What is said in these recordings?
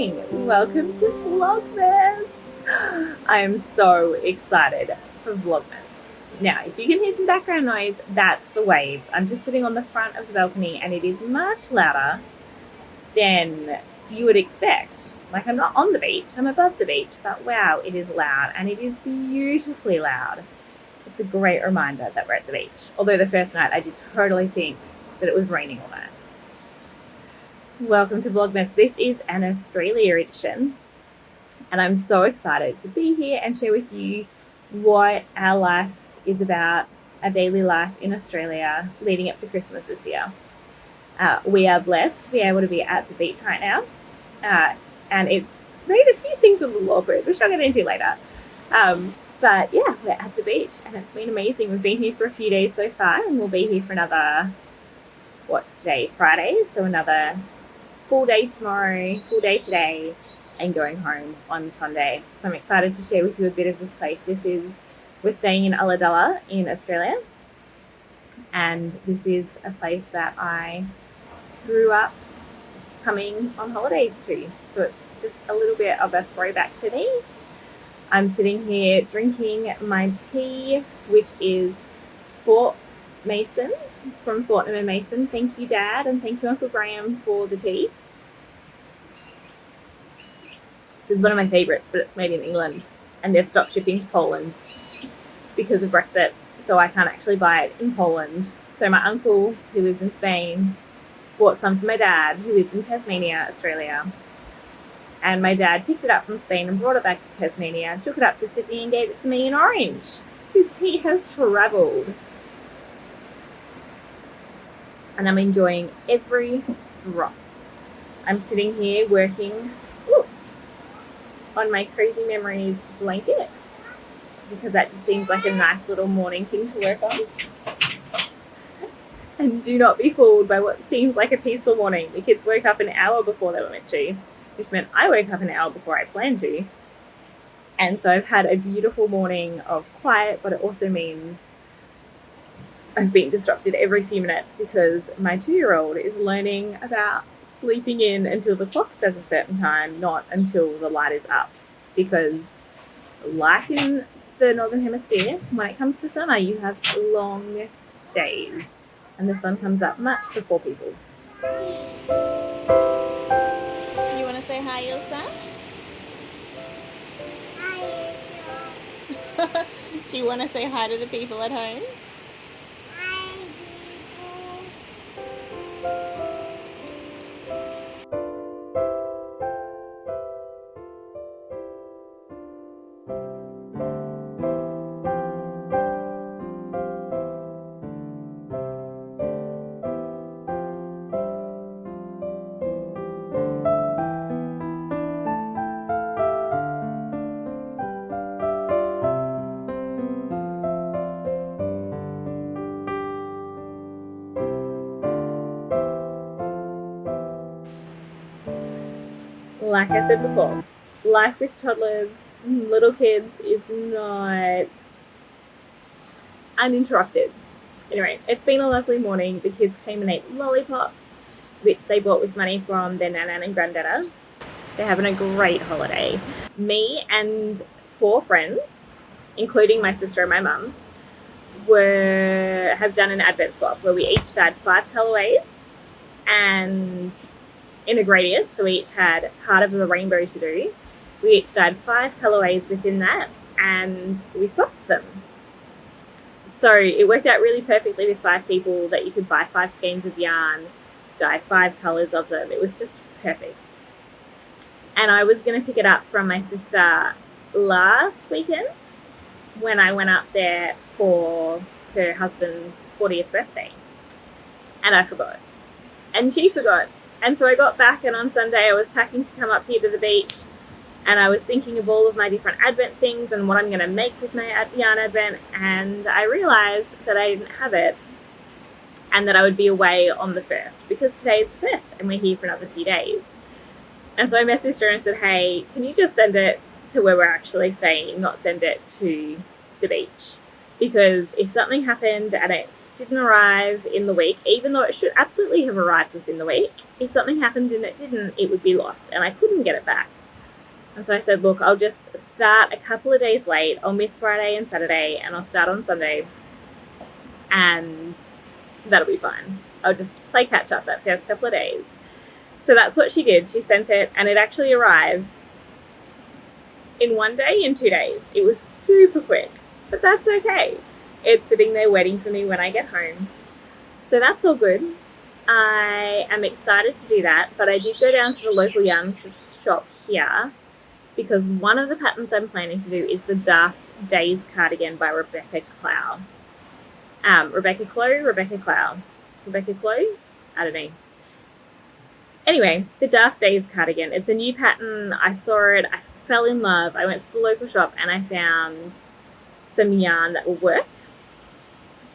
morning! Welcome to Vlogmas! I am so excited for Vlogmas. Now, if you can hear some background noise, that's the waves. I'm just sitting on the front of the balcony and it is much louder than you would expect. Like, I'm not on the beach, I'm above the beach, but wow, it is loud and it is beautifully loud. It's a great reminder that we're at the beach. Although the first night I did totally think that it was raining all night. Welcome to Vlogmas. This is an Australia edition and I'm so excited to be here and share with you what our life is about, our daily life in Australia leading up to Christmas this year. We are blessed to be able to be at the beach right now, and it's made a few things a little awkward, which I'll get into later. But yeah, we're at the beach and it's been amazing. We've been here for a few days so far and we'll be here for another, what's today, Friday? So another full day tomorrow, full day today, and going home on Sunday. So I'm excited to share with you a bit of this place. We're staying in Ulladulla in Australia, and this is a place that I grew up coming on holidays to. So it's just a little bit of a throwback for me. I'm sitting here drinking my tea, which is Fort Mason, from Fortnum and Mason. Thank you, Dad, and thank you, Uncle Graham, for the tea. This is one of my favourites, but it's made in England, and they've stopped shipping to Poland because of Brexit, so I can't actually buy it in Poland. So my uncle, who lives in Spain, bought some for my dad, who lives in Tasmania, Australia. And my dad picked it up from Spain and brought it back to Tasmania, took it up to Sydney and gave it to me in orange. His tea has travelled. And I'm enjoying every drop. I'm sitting here working on my Crazy Memories blanket because that just seems like a nice little morning thing to work on. And do not be fooled by what seems like a peaceful morning. The kids woke up an hour before they were meant to, which meant I woke up an hour before I planned to. And so I've had a beautiful morning of quiet, but it also means I've been disrupted every few minutes because my 2-year-old is learning about sleeping in until the clock says a certain time, not until the light is up. Because like in the Northern Hemisphere, when it comes to summer, you have long days and the sun comes up much before people. You want to say hi, Ilsa? Hi, Ilsa. Do you want to say hi to the people at home? Hi, people. Like I said before, life with toddlers, little kids, is not uninterrupted. Anyway, it's been a lovely morning. The kids came and ate lollipops, which they bought with money from their nana and granddada. They're having a great holiday. Me and 4 friends, including my sister and my mum, have done an advent swap where we each dyed 5 colorways and in a gradient, so we each had Heart of the Rainbow to do. We each dyed 5 colorways within that and we swapped them. So it worked out really perfectly with 5 people that you could buy 5 skeins of yarn, dye 5 colors of them. It was just perfect. And I was going to pick it up from my sister last weekend when I went up there for her husband's 40th birthday. And I forgot. And she forgot. And so I got back, and on Sunday I was packing to come up here to the beach, and I was thinking of all of my different Advent things and what I'm going to make with my yarn Advent, and I realised that I didn't have it and that I would be away on the 1st because today is the 1st and we're here for another few days. And so I messaged her and said, hey, can you just send it to where we're actually staying, not send it to the beach? Because if something happened and it didn't arrive in the week, even though it should absolutely have arrived within the week. If something happened and it didn't, it would be lost and I couldn't get it back. And so I said, look, I'll just start a couple of days late. I'll miss Friday and Saturday and I'll start on Sunday and that'll be fine. I'll just play catch up that first couple of days. So that's what she did. She sent it and it actually arrived in 1 day and 2 days. It was super quick, but that's okay. It's sitting there waiting for me when I get home. So that's all good. I am excited to do that, but I did go down to the local yarn shop here because one of the patterns I'm planning to do is the Daft Days cardigan by Rebecca Clow. Rebecca Clow? I don't know. Anyway, the Daft Days cardigan. It's a new pattern. I saw it. I fell in love. I went to the local shop and I found some yarn that will work.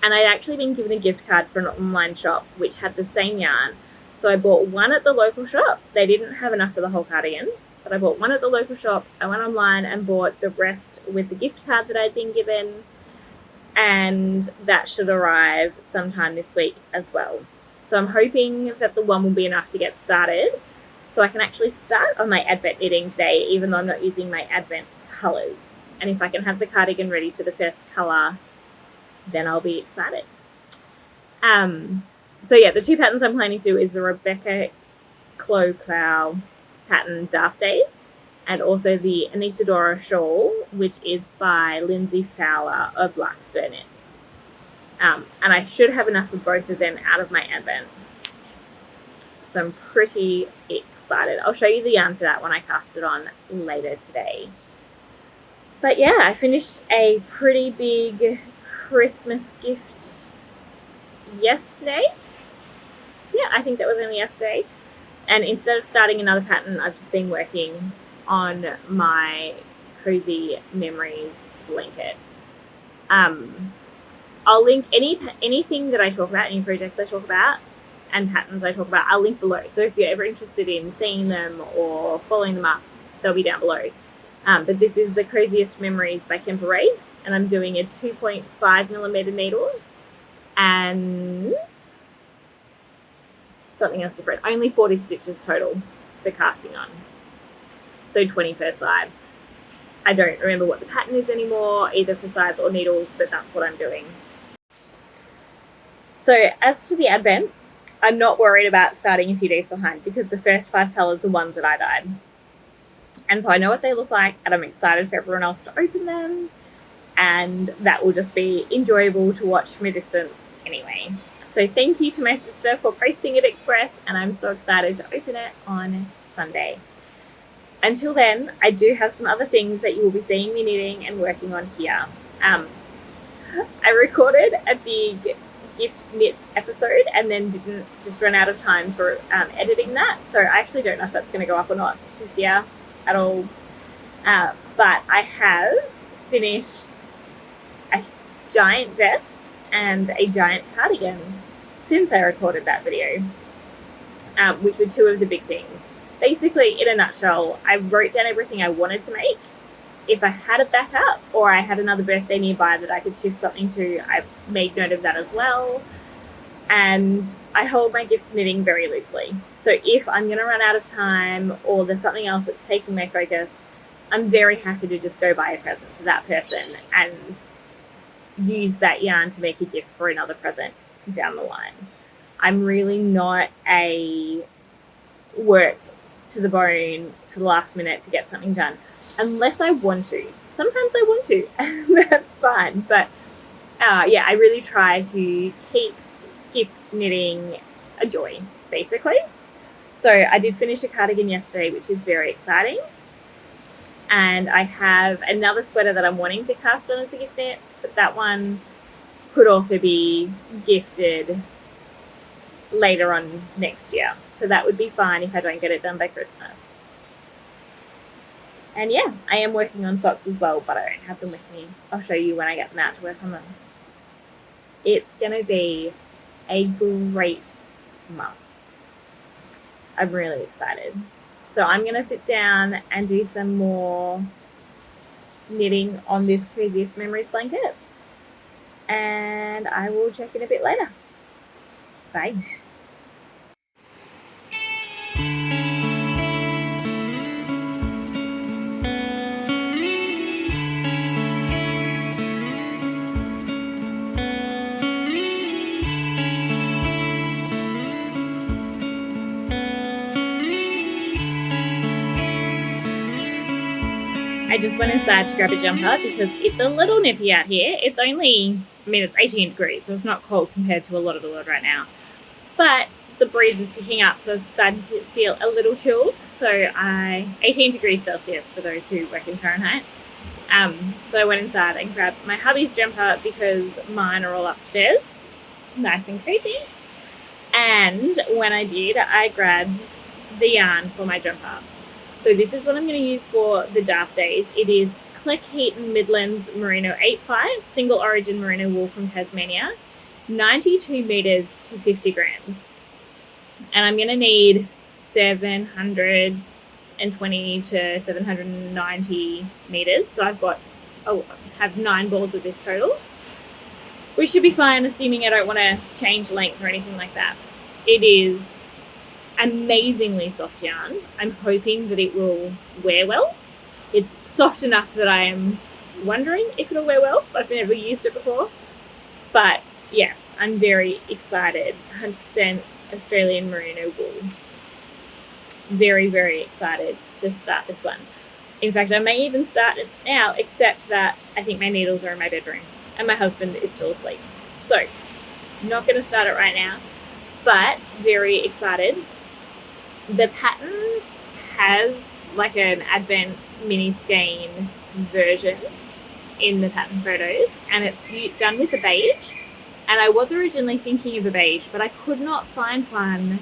And I'd actually been given a gift card for an online shop which had the same yarn. So I bought one at the local shop. They didn't have enough for the whole cardigan, but I bought one at the local shop. I went online and bought the rest with the gift card that I'd been given. And that should arrive sometime this week as well. So I'm hoping that the one will be enough to get started so I can actually start on my Advent knitting today, even though I'm not using my Advent colours. And if I can have the cardigan ready for the first colour, then I'll be excited. So yeah, the two patterns I'm planning to do is the Rebecca Clow pattern Daft Days and also the Anisadora shawl, which is by Lindsay Fowler of Larkspur Knits. And I should have enough of both of them out of my Advent. So I'm pretty excited. I'll show you the yarn for that when I cast it on later today. But yeah, I finished a pretty big Christmas gift yesterday. Yeah, I think that was only yesterday. And instead of starting another pattern, I've just been working on my Cozy Memories blanket. I'll link anything that I talk about, any projects I talk about, and patterns I talk about, I'll link below. So if you're ever interested in seeing them or following them up, they'll be down below. But this is the Craziest Memories by Kemperay, and I'm doing a 2.5mm needle and something else different. Only 40 stitches total for casting on. So 20 per side. I don't remember what the pattern is anymore, either for sides or needles, but that's what I'm doing. So as to the Advent, I'm not worried about starting a few days behind because the first 5 colours are ones that I dyed. And so I know what they look like and I'm excited for everyone else to open them. And that will just be enjoyable to watch from a distance anyway. So thank you to my sister for posting it express, and I'm so excited to open it on Sunday. Until then, I do have some other things that you will be seeing me knitting and working on here. I recorded a big gift knits episode and then didn't just run out of time for editing that. So I actually don't know if that's going to go up or not this year at all. But I have finished a giant vest and a giant cardigan since I recorded that video, which were two of the big things. Basically, in a nutshell, I wrote down everything I wanted to make. If I had a backup or I had another birthday nearby that I could shift something to, I made note of that as well. And I hold my gift knitting very loosely. So if I'm going to run out of time or there's something else that's taking my focus, I'm very happy to just go buy a present for that person and use that yarn to make a gift for another present down the line. I'm really not a work to the bone to the last minute to get something done unless I want to. Sometimes I want to, and that's fine. But yeah, I really try to keep gift knitting a joy, basically. So I did finish a cardigan yesterday, which is very exciting. And I have another sweater that I'm wanting to cast on as a gift knit, but that one could also be gifted later on next year. So that would be fine if I don't get it done by Christmas. And yeah, I am working on socks as well, but I don't have them with me. I'll show you when I get them out to work on them. It's going to be a great month. I'm really excited. So I'm going to sit down and do some more knitting on this Craziest Memories blanket. And and I will check in a bit later. Bye. I just went inside to grab a jumper because it's a little nippy out here. It's only, it's 18 degrees, so it's not cold compared to a lot of the world right now. But the breeze is picking up, so it's starting to feel a little chilled. So 18 degrees Celsius for those who work in Fahrenheit. So I went inside and grabbed my hubby's jumper because mine are all upstairs, nice and crazy. And when I did, I grabbed the yarn for my jumper. So this is what I'm going to use for the Daft Days. It is Click Heaton Midlands Merino 8-ply, single origin merino wool from Tasmania, 92 meters to 50 grams. And I'm going to need 720 to 790 meters. So have 9 balls of this total, which should be fine, assuming I don't want to change length or anything like that. It is amazingly soft yarn. I'm hoping that it will wear well. It's soft enough that I am wondering if it'll wear well. I've never used it before. But yes, I'm very excited. 100% Australian merino wool. Very, very excited to start this one. In fact, I may even start it now, except that I think my needles are in my bedroom and my husband is still asleep. So, I'm not going to start it right now, but very excited. The pattern has like an Advent mini skein version in the pattern photos, and it's done with a beige. And I was originally thinking of a beige, but I could not find one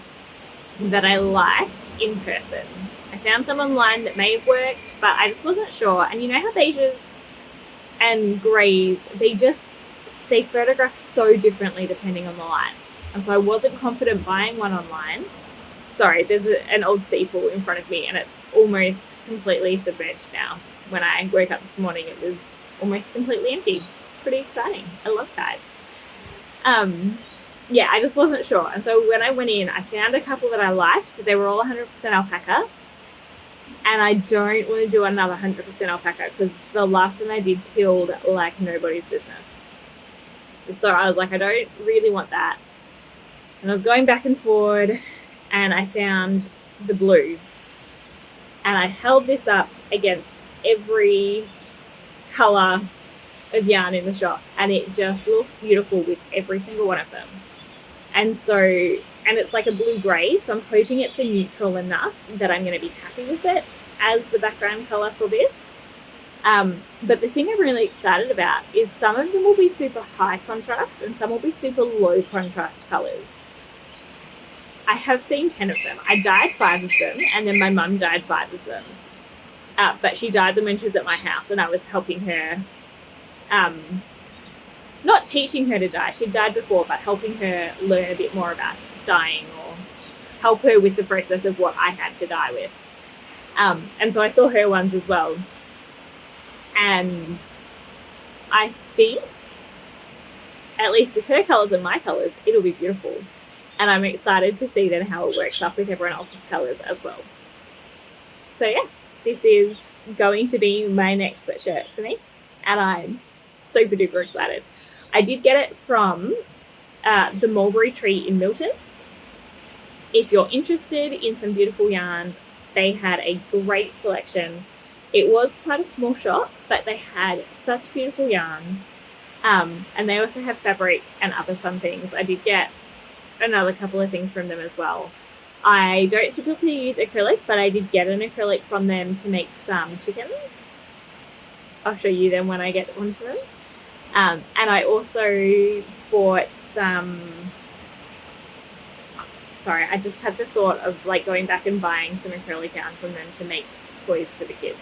that I liked in person. I found some online that may have worked, but I just wasn't sure. And you know how beiges and greys, they photograph so differently depending on the light. And so I wasn't confident buying one online. Sorry, there's an old sea pool in front of me and it's almost completely submerged now. When I woke up this morning, it was almost completely empty. It's pretty exciting. I love tides. Yeah, I just wasn't sure. And so when I went in, I found a couple that I liked, but they were all 100% alpaca. And I don't want to do another 100% alpaca because the last one I did peeled like nobody's business. So I was like, I don't really want that. And I was going back and forward and I found the blue. And I held this up against every colour of yarn in the shop and it just looked beautiful with every single one of them. And it's like a blue-grey, so I'm hoping it's a neutral enough that I'm going to be happy with it as the background colour for this. But the thing I'm really excited about is some of them will be super high contrast and some will be super low contrast colours. I have seen 10 of them. I dyed 5 of them and then my mum dyed 5 of them. But she dyed them when she was at my house and I was helping her, not teaching her to dye, she'd dyed before, but helping her learn a bit more about dyeing or help her with the process of what I had to dye with. And so I saw her ones as well. And I think, at least with her colours and my colours, it'll be beautiful. And I'm excited to see then how it works up with everyone else's colours as well. So yeah, this is going to be my next sweatshirt for me. And I'm super duper excited. I did get it from the Mulberry Tree in Milton. If you're interested in some beautiful yarns, they had a great selection. It was quite a small shop, but they had such beautiful yarns. And they also have fabric and other fun things. I did get another couple of things from them as well. I don't typically use acrylic, but I did get an acrylic from them to make some chickens. I'll show you them when I get onto them. And I also bought some, sorry, I just had the thought of like going back and buying some acrylic yarn from them to make toys for the kids.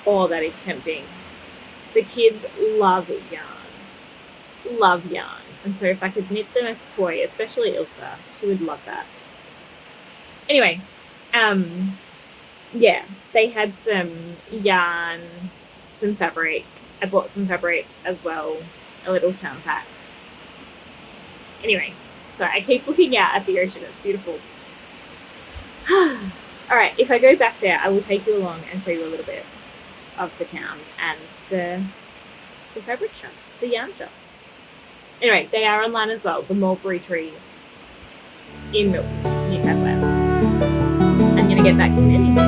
Oh, that is tempting. The kids love yarn. Love yarn. And so if I could knit them as a toy, especially Ilsa, she would love that. Anyway, yeah, they had some yarn, some fabric. I bought some fabric as well a little town pack. Anyway, sorry, I keep looking out at the ocean. It's beautiful. All right, if I go back there, I will take you along and show you a little bit of the town and the fabric shop, the yarn shop. Anyway, they are online as well, the Mulberry Tree in Milton, New South Wales. I'm going to get back to knitting.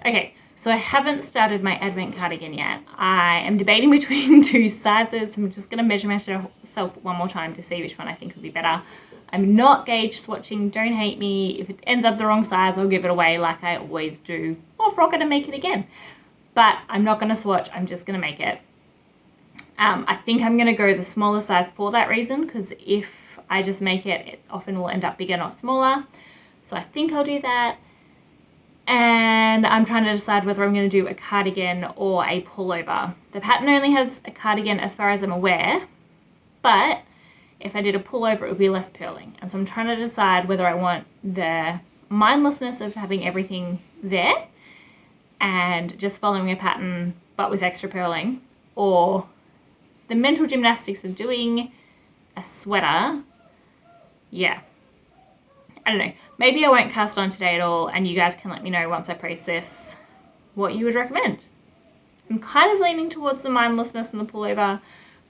Okay, so I haven't started my advent cardigan yet. I am debating between two sizes. I'm just going to measure myself one more time to see which one I think would be better. I'm not gauge swatching, don't hate me. If it ends up the wrong size, I'll give it away like I always do, or rock it and make it again. But I'm not going to swatch, I'm just going to make it. I think I'm going to go the smaller size for that reason, because if I just make it, it often will end up bigger, not smaller. So I think I'll do that. And I'm trying to decide whether I'm going to do a cardigan or a pullover. The pattern only has a cardigan as far as I'm aware, but if I did a pullover, it would be less purling. And so I'm trying to decide whether I want the mindlessness of having everything there and just following a pattern but with extra purling, or the mental gymnastics of doing a sweater. Yeah, I don't know. Maybe I won't cast on today at all, and you guys can let me know once I press this what you would recommend. I'm kind of leaning towards the mindlessness and the pullover,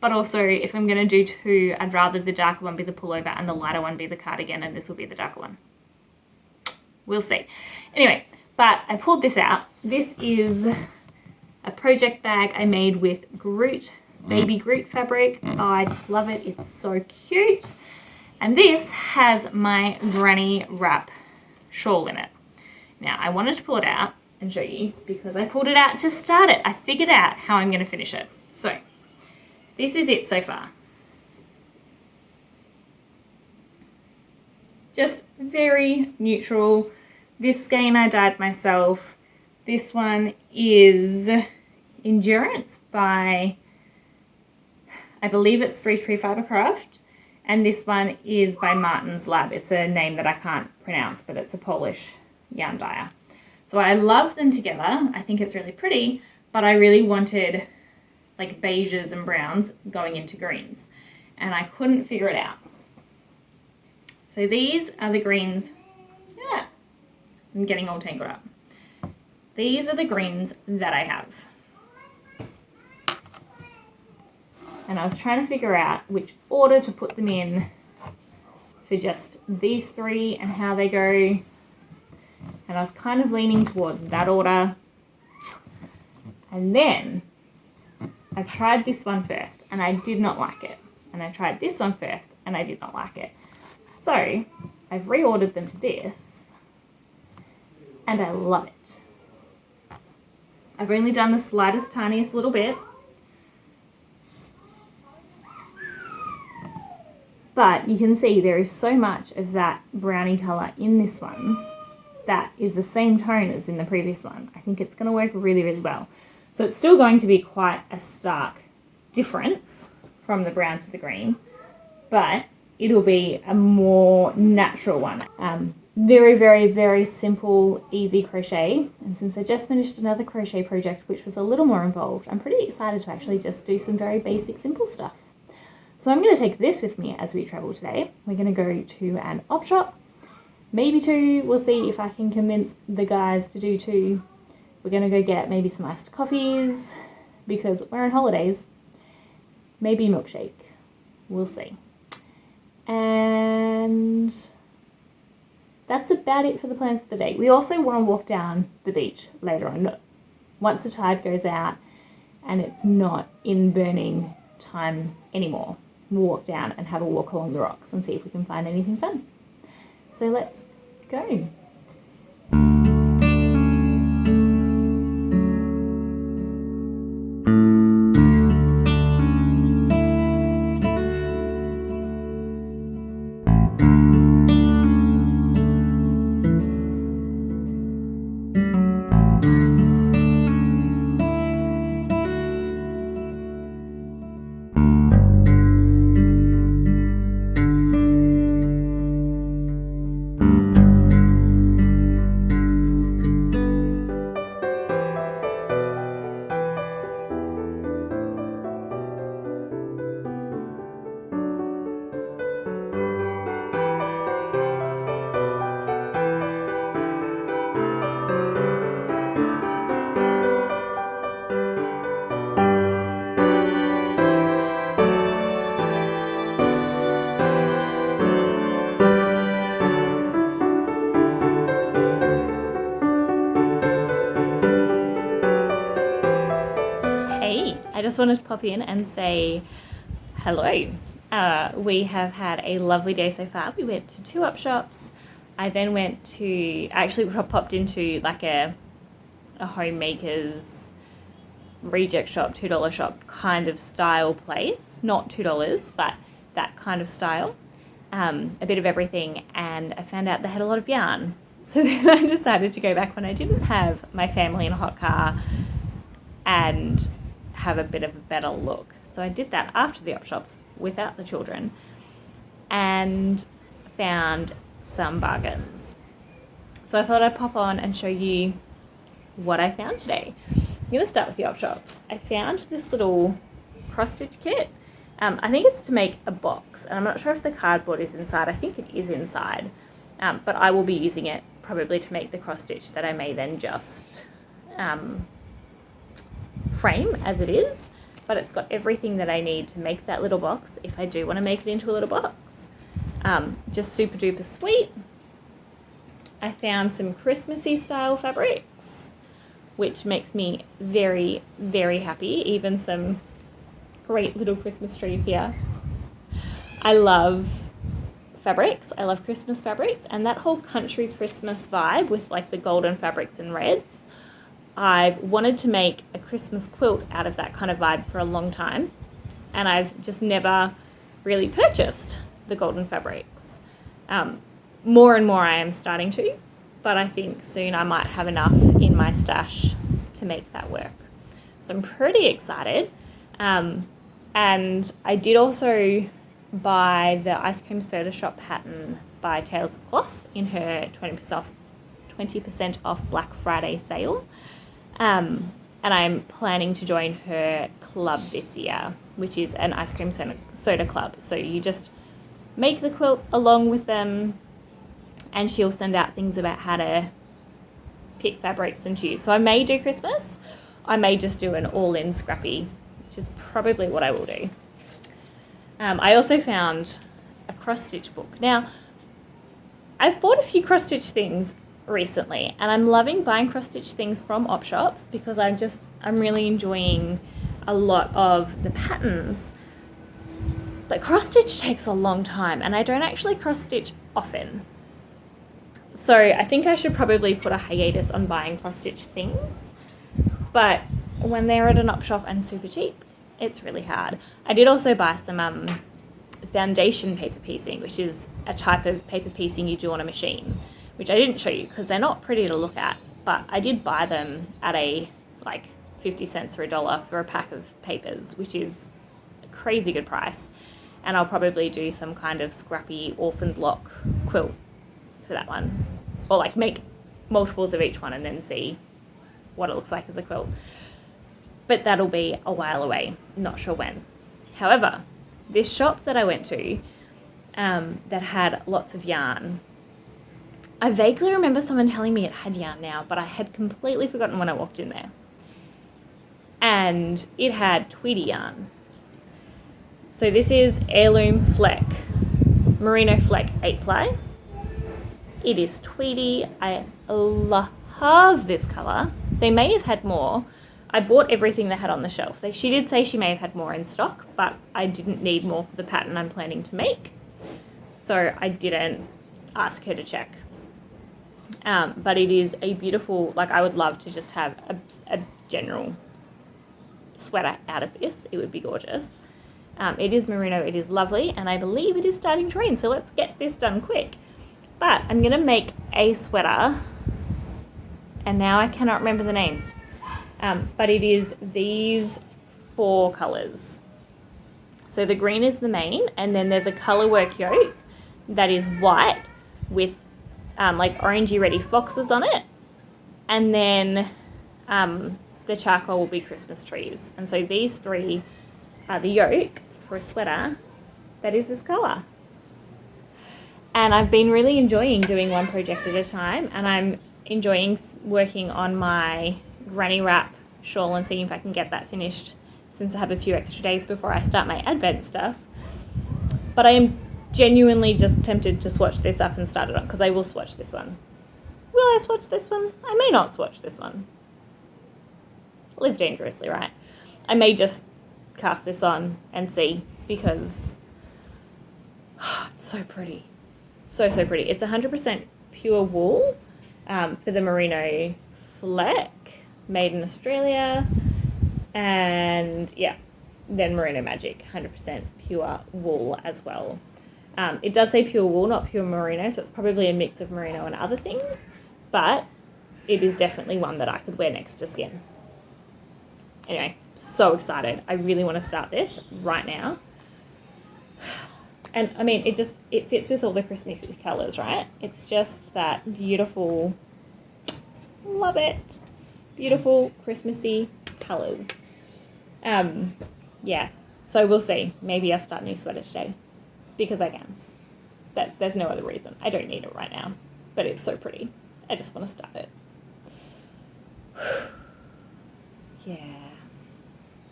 but also if I'm going to do two, I'd rather the darker one be the pullover and the lighter one be the cardigan, and this will be the darker one. We'll see. Anyway, but I pulled this out. This is a project bag I made with Groot, baby Groot fabric. Oh, I just love it. It's so cute. And this has my granny wrap shawl in it. Now, I wanted to pull it out and show you because I pulled it out to start it. I figured out how I'm going to finish it. So, this is it so far. Just very neutral. This skein I dyed myself. This one is Endurance by, I believe it's 3 Fibercraft. And this one is by Martin's Lab. It's a name that I can't pronounce, but it's a Polish yarn dyer. So I love them together. I think it's really pretty, but I really wanted like beiges and browns going into greens, and I couldn't figure it out. So these are the greens. Yeah, I'm getting all tangled up. These are the greens that I have. And I was trying to figure out which order to put them in for just these three and how they go. And I was kind of leaning towards that order. And then I tried this one first and I did not like it. And I tried this one first and I did not like it. So I've reordered them to this and I love it. I've only done the slightest, tiniest little bit. But you can see there is so much of that brownie colour in this one that is the same tone as in the previous one. I think it's going to work really, really well. So it's still going to be quite a stark difference from the brown to the green, but it'll be a more natural one. Very, very, very simple, easy crochet. And since I just finished another crochet project, which was a little more involved, I'm pretty excited to actually just do some very basic, simple stuff. So I'm going to take this with me as we travel today. We're going to go to an op shop, maybe two. We'll see if I can convince the guys to do two. We're going to go get maybe some iced coffees because we're on holidays. Maybe milkshake. We'll see. And that's about it for the plans for the day. We also want to walk down the beach later on. Once the tide goes out and it's not in burning time anymore, we'll walk down and have a walk along the rocks and see if we can find anything fun. So let's go. I just wanted to pop in and say hello. We have had a lovely day so far. We went to 2 op shops. I then actually popped into like a homemaker's reject shop, $2 shop kind of style place. Not $2, but that kind of style. A bit of everything, and I found out they had a lot of yarn. So then I decided to go back when I didn't have my family in a hot car and have a bit of a better look. So I did that after the op shops without the children and found some bargains. So I thought I'd pop on and show you what I found today. I'm going to start with the op shops. I found this little cross-stitch kit. I think it's to make a box, and I'm not sure if the cardboard is inside. I think it is inside, but I will be using it probably to make the cross-stitch that I may then just frame as it is. But it's got everything that I need to make that little box if I do want to make it into a little box. Just super duper sweet. I found some Christmassy style fabrics, which makes me very, very happy. Even some great little Christmas trees here. I love fabrics. I love Christmas fabrics, and that whole country Christmas vibe with like the golden fabrics and reds. I've wanted to make a Christmas quilt out of that kind of vibe for a long time, and I've just never really purchased the golden fabrics. More and more I am starting to, but I think soon I might have enough in my stash to make that work. So I'm pretty excited. And I did also buy the Ice Cream Soda Shop pattern by Cattails Cloth in her 20% off Black Friday sale. And I'm planning to join her club this year, which is an ice cream soda club. So you just make the quilt along with them, and she'll send out things about how to pick fabrics and choose. So I may do Christmas. I may just do an all-in scrappy, which is probably what I will do. I also found a cross-stitch book. Now, I've bought a few cross-stitch things recently, and I'm loving buying cross-stitch things from op shops because I'm really enjoying a lot of the patterns. But cross-stitch takes a long time, and I don't actually cross-stitch often. So I think I should probably put a hiatus on buying cross-stitch things. But when they're at an op shop and super cheap, it's really hard. I did also buy some foundation paper piecing, which is a type of paper piecing you do on a machine, which I didn't show you because they're not pretty to look at, but I did buy them at a like 50 cents or $1 for a pack of papers, which is a crazy good price. And I'll probably do some kind of scrappy orphan block quilt for that one, or like make multiples of each one and then see what it looks like as a quilt. But that'll be a while away, not sure when. However, this shop that I went to that had lots of yarn, I vaguely remember someone telling me it had yarn now, but I had completely forgotten when I walked in there. And it had Tweedy yarn. So this is Heirloom Fleck, Merino Fleck 8-ply. It is Tweedy. I love this colour. They may have had more. I bought everything they had on the shelf. She did say she may have had more in stock, but I didn't need more for the pattern I'm planning to make. So I didn't ask her to check. But it is a beautiful, like I would love to just have a general sweater out of this. It would be gorgeous. It is merino, it is lovely, and I believe it is starting to rain, so let's get this done quick. But I'm going to make a sweater, and now I cannot remember the name. But it is these 4 colours. So the green is the main, and then there's a colour work yoke that is white with like orangey ready foxes on it. And then the charcoal will be Christmas trees. And so these 3 are the yoke for a sweater that is this colour. And I've been really enjoying doing one project at a time, and I'm enjoying working on my granny wrap shawl and seeing if I can get that finished since I have a few extra days before I start my Advent stuff. But I am genuinely just tempted to swatch this up and start it on, because I will swatch this one. Will I swatch this one? I may not swatch this one. Live dangerously, right? I may just cast this on and see, because it's so pretty. So pretty. It's 100% pure wool for the merino fleck, made in Australia. And yeah, then Merino Magic, 100% pure wool as well. It does say pure wool, not pure merino, so it's probably a mix of merino and other things, but it is definitely one that I could wear next to skin. Anyway, so excited. I really want to start this right now. And I mean, it fits with all the Christmassy colours, right? It's just that beautiful, love it, beautiful Christmassy colours. Yeah, so we'll see. Maybe I'll start a new sweater today, because I can. There's no other reason. I don't need it right now, but it's so pretty. I just want to start it. Yeah.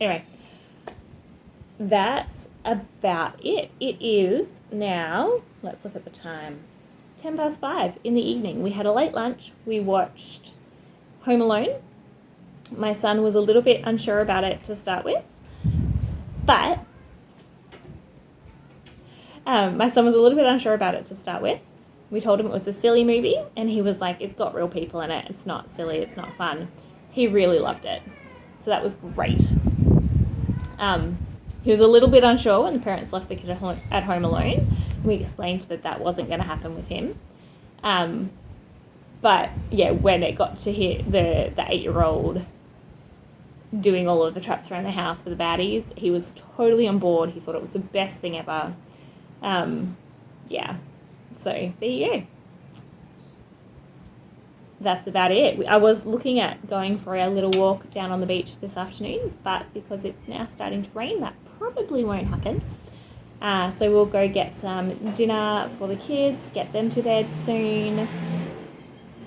Anyway, that's about it. It is now, let's look at the time, 5:10 in the evening. We had a late lunch. We watched Home Alone. My son was a little bit unsure about it to start with, but we told him it was a silly movie, and he was like, it's got real people in it. It's not silly. It's not fun. He really loved it. So that was great. He was a little bit unsure when the parents left the kid at home alone. We explained that wasn't going to happen with him. But yeah, when it got to hit the 8-year-old doing all of the traps around the house for the baddies, he was totally on board. He thought it was the best thing ever. Yeah, so there you go. That's about it. I was looking at going for a little walk down on the beach this afternoon, but because it's now starting to rain, that probably won't happen. So we'll go get some dinner for the kids, get them to bed soon,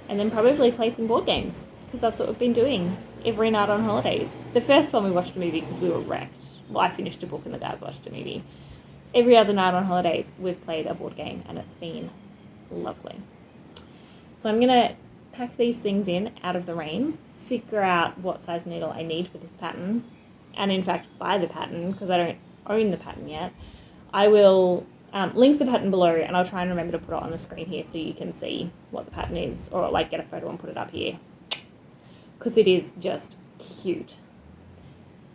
and then probably play some board games, because that's what we've been doing every night on holidays. The first one we watched a movie because we were wrecked. Well, I finished a book and the guys watched a movie. Every other night on holidays, we've played a board game, and it's been lovely. So I'm going to pack these things in out of the rain, figure out what size needle I need for this pattern, and in fact buy the pattern, because I don't own the pattern yet. I will link the pattern below, and I'll try and remember to put it on the screen here so you can see what the pattern is, or like get a photo and put it up here, because it is just cute.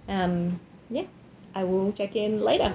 Yeah, I will check in later.